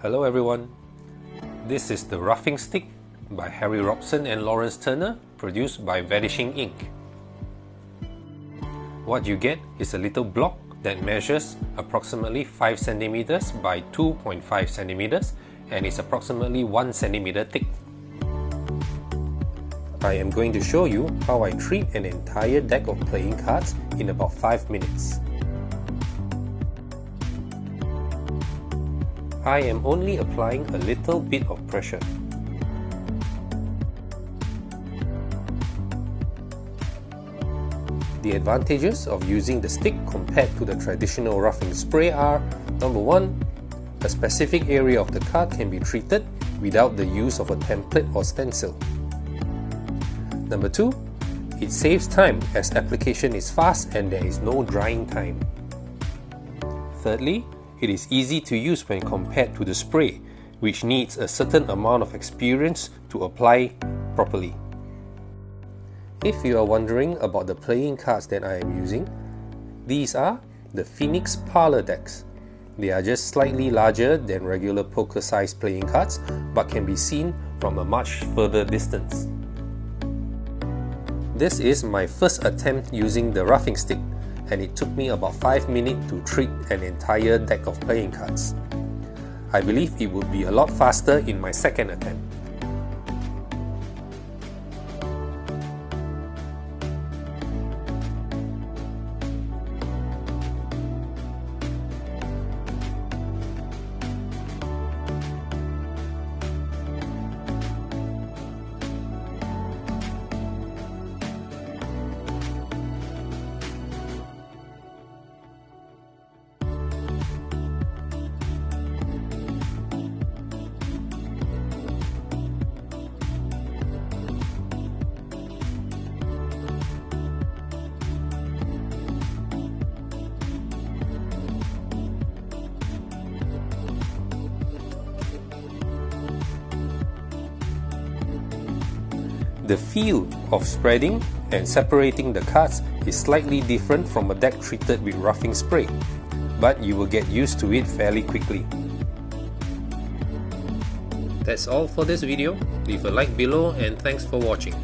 Hello everyone, this is the Roughing Stick by Harry Robson and Lawrence Turner, produced by Vanishing Inc. What you get is a little block that measures approximately 5 cm by 2.5 cm and is approximately 1 cm thick. I am going to show you how I treat an entire deck of playing cards in about 5 minutes. I am only applying a little bit of pressure. The advantages of using the stick compared to the traditional roughing spray are: number 1, a specific area of the card can be treated without the use of a template or stencil. Number 2, it saves time as application is fast and there is no drying time. Thirdly, it is easy to use when compared to the spray, which needs a certain amount of experience to apply properly. If you are wondering about the playing cards that I am using, these are the Phoenix Parlor decks. They are just slightly larger than regular poker-sized playing cards, but can be seen from a much further distance. This is my first attempt using the roughing stick, and it took me about 5 minutes to treat an entire deck of playing cards. I believe it would be a lot faster in my second attempt. The feel of spreading and separating the cards is slightly different from a deck treated with roughing spray, but you will get used to it fairly quickly. That's all for this video. Leave a like below and thanks for watching.